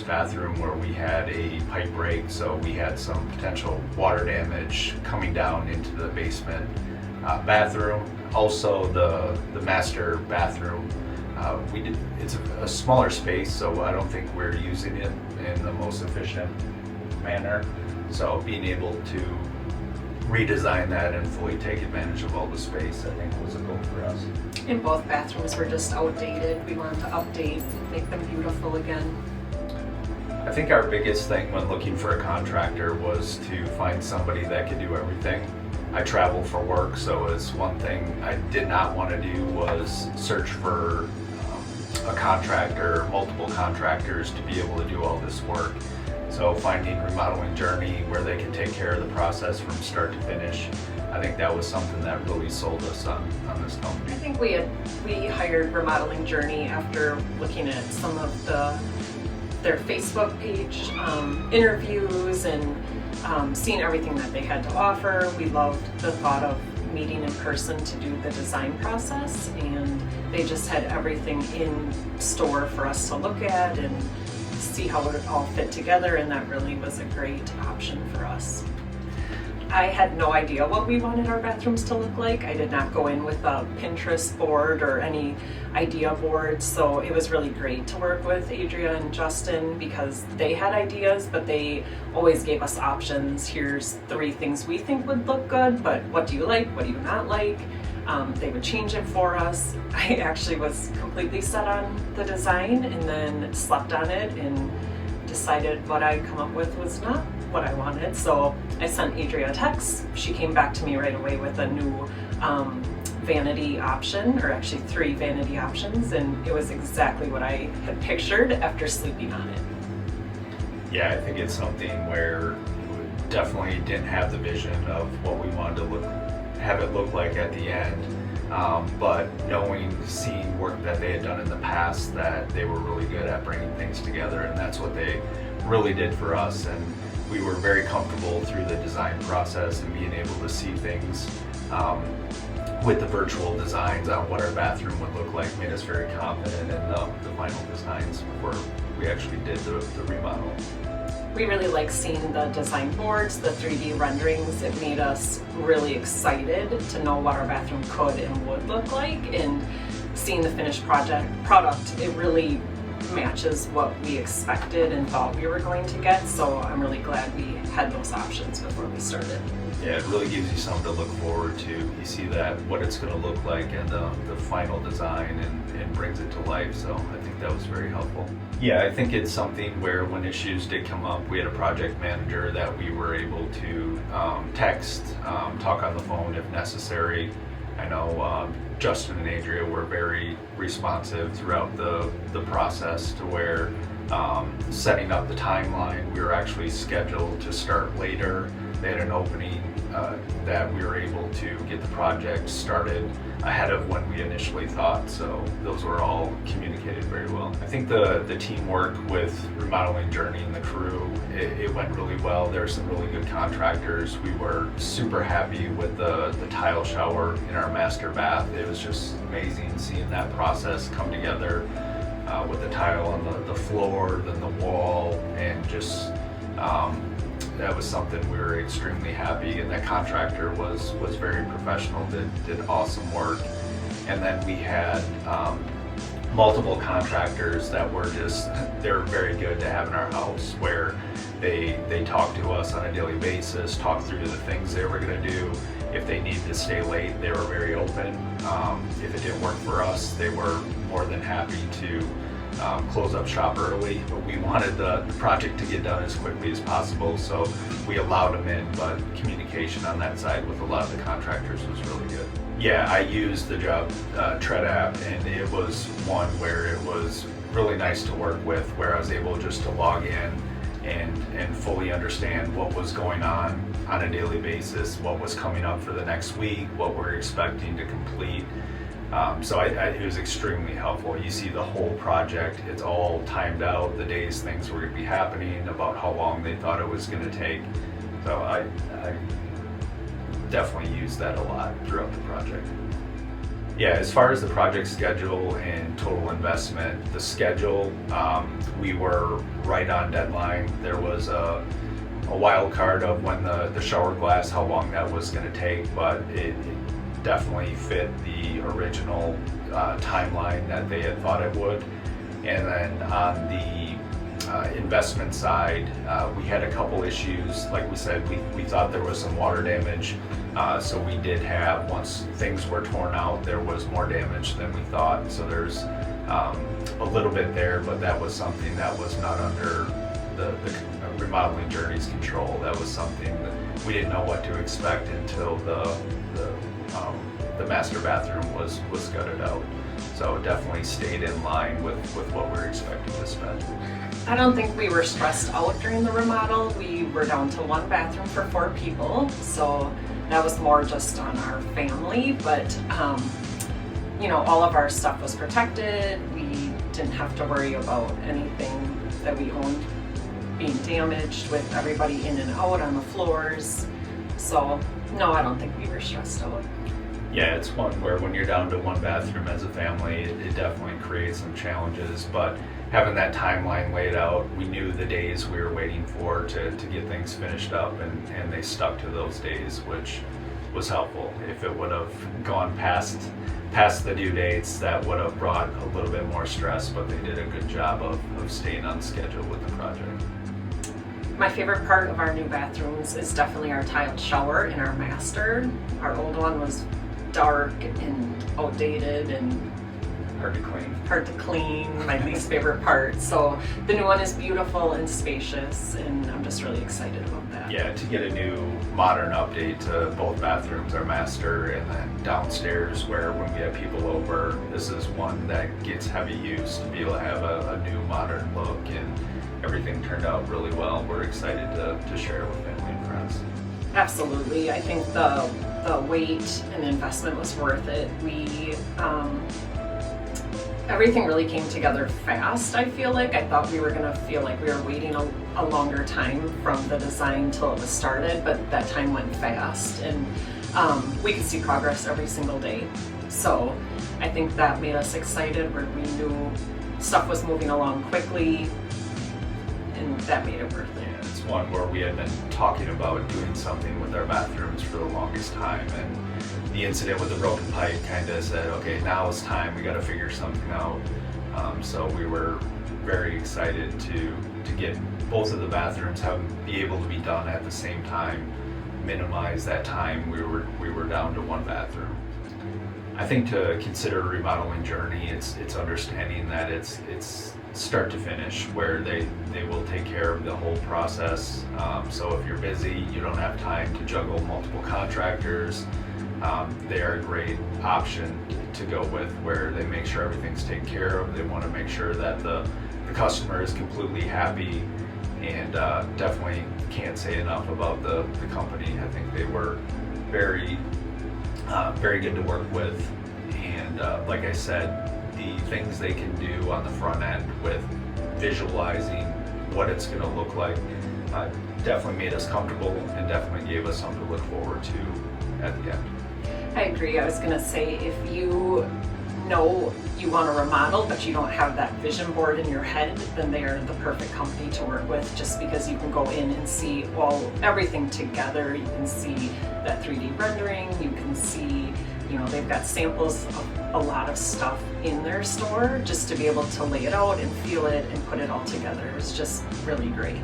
bathroom where we had a pipe break, so we had some potential water damage coming down into the basement bathroom. Also the master bathroom, it's a smaller space, so I don't think we're using it in the most efficient manner. So being able to redesign that and fully take advantage of all the space, I think, was a goal for us. And both bathrooms were just outdated. We wanted to update, make them beautiful again. I think our biggest thing when looking for a contractor was to find somebody that could do everything. I travel for work, so it's one thing I did not want to do was search for a contractor, multiple contractors to be able to do all this work. So finding Remodeling Journey where they can take care of the process from start to finish, I think that was something that really sold us on this company. I think we hired Remodeling Journey after looking at some of their Facebook page interviews and seeing everything that they had to offer. We loved the thought of meeting in person to do the design process, and they just had everything in store for us to look at and see how it all fit together, and that really was a great option for us. I had no idea what we wanted our bathrooms to look like. I did not go in with a Pinterest board or any idea board, so it was really great to work with Adria and Justin because they had ideas, but they always gave us options. Here's 3 things we think would look good, but what do you like? What do you not like? They would change it for us. I actually was completely set on the design and then slept on it and decided what I'd come up with was not what I wanted. So I sent Adria a text. She came back to me right away with a new vanity option, or actually 3 vanity options, and it was exactly what I had pictured after sleeping on it. Yeah, I think it's something where we definitely didn't have the vision of what we wanted to have it look like at the end. But seeing work that they had done in the past, that they were really good at bringing things together, and that's what they really did for us. And we were very comfortable through the design process and being able to see things with the virtual designs on what our bathroom would look like made us very confident in the final designs before we actually did the remodel. We really like seeing the design boards, the 3D renderings. It made us really excited to know what our bathroom could and would look like, and seeing the finished product, it really matches what we expected and thought we were going to get. So I'm really glad we had those options before we started. Yeah, it really gives you something to look forward to. You see that, what it's going to look like, and the final design, and brings it to life. So I think that was very helpful. Yeah, I think it's something where when issues did come up, we had a project manager that we were able to text, talk on the phone if necessary. I know Justin and Adria were very responsive throughout the process, to where setting up the timeline, we were actually scheduled to start later. They had an opening that we were able to get the project started ahead of when we initially thought, so those were all communicated very well. I think the teamwork with Remodeling Journey and the crew, it went really well. There were some really good contractors. We were super happy with the tile shower in our master bath. It was just amazing seeing that process come together with the tile on the floor, then the wall, and just that was something we were extremely happy, and that contractor was very professional, did awesome work. And then we had multiple contractors that were they're very good to have in our house, where they talk to us on a daily basis, talk through the things they were going to do. If they needed to stay late, they were very open. If it didn't work for us, they were more than happy to close up shop early, but we wanted the project to get done as quickly as possible, so we allowed them in, but communication on that side with a lot of the contractors was really good. Yeah, I used the Job Tread app, and it was one where it was really nice to work with, where I was able just to log in and fully understand what was going on a daily basis, what was coming up for the next week, what we're expecting to complete. So it was extremely helpful. You see the whole project, it's all timed out, the days things were going to be happening, about how long they thought it was going to take. So I definitely used that a lot throughout the project. Yeah, as far as the project schedule and total investment, the schedule, we were right on deadline. There was a wild card of when the shower glass, how long that was going to take, but it definitely fit the original timeline that they had thought it would. And then on the investment side, we had a couple issues. Like we said, we thought there was some water damage. So we did have, once things were torn out, there was more damage than we thought. So there's a little bit there, but that was something that was not under the remodeling journey's control. That was something that we didn't know what to expect until the master bathroom was gutted out. So it definitely stayed in line with what we were expecting to spend. I don't think we were stressed out during the remodel. We were down to one bathroom for 4 people, so that was more just on our family, but all of our stuff was protected. We didn't have to worry about anything that we owned being damaged, with everybody in and out on the floors. So no, I don't think we were stressed out. Yeah, it's one where when you're down to one bathroom as a family, it definitely creates some challenges, but having that timeline laid out, we knew the days we were waiting for to get things finished up, and they stuck to those days, which was helpful. If it would have gone past the due dates, that would have brought a little bit more stress, but they did a good job of staying on schedule with the project. My favorite part of our new bathrooms is definitely our tiled shower in our master. Our old one was dark and outdated and Hard to clean. My least favorite part. So the new one is beautiful and spacious, and I'm just really excited about that. Yeah, to get a new modern update to both bathrooms, our master and then downstairs, where when we have people over, this is one that gets heavy use, to be able to have a new modern look, and everything turned out really well. We're excited to share it with family and friends. Absolutely. I think the wait and investment was worth it. Everything really came together fast, I feel like. I thought we were going to feel like we were waiting a longer time from the design till it was started, but that time went fast, and we could see progress every single day. So I think that made us excited, where we knew stuff was moving along quickly, and that made it worth it. Yeah, it's one where we had been talking about doing something with our bathrooms for the longest time, and the incident with the broken pipe kind of said, okay, now it's time, we got to figure something out. So we were very excited to get both of the bathrooms be able to be done at the same time, minimize that time we were down to one bathroom. I think to consider a remodeling journey, it's understanding that it's start to finish, where they will take care of the whole process. So if you're busy, you don't have time to juggle multiple contractors, they are a great option to go with, where they make sure everything's taken care of. They want to make sure that the customer is completely happy, and definitely can't say enough about the company. I think they were very good to work with, and like I said, the things they can do on the front end with visualizing what it's going to look like definitely made us comfortable, and definitely gave us something to look forward to at the end. I agree. I was going to say, if you know you want to remodel but you don't have that vision board in your head, then they are the perfect company to work with, just because you can go in and see everything together. You can see that 3D rendering, you can see, they've got samples of a lot of stuff in their store. Just to be able to lay it out and feel it and put it all together is just really great.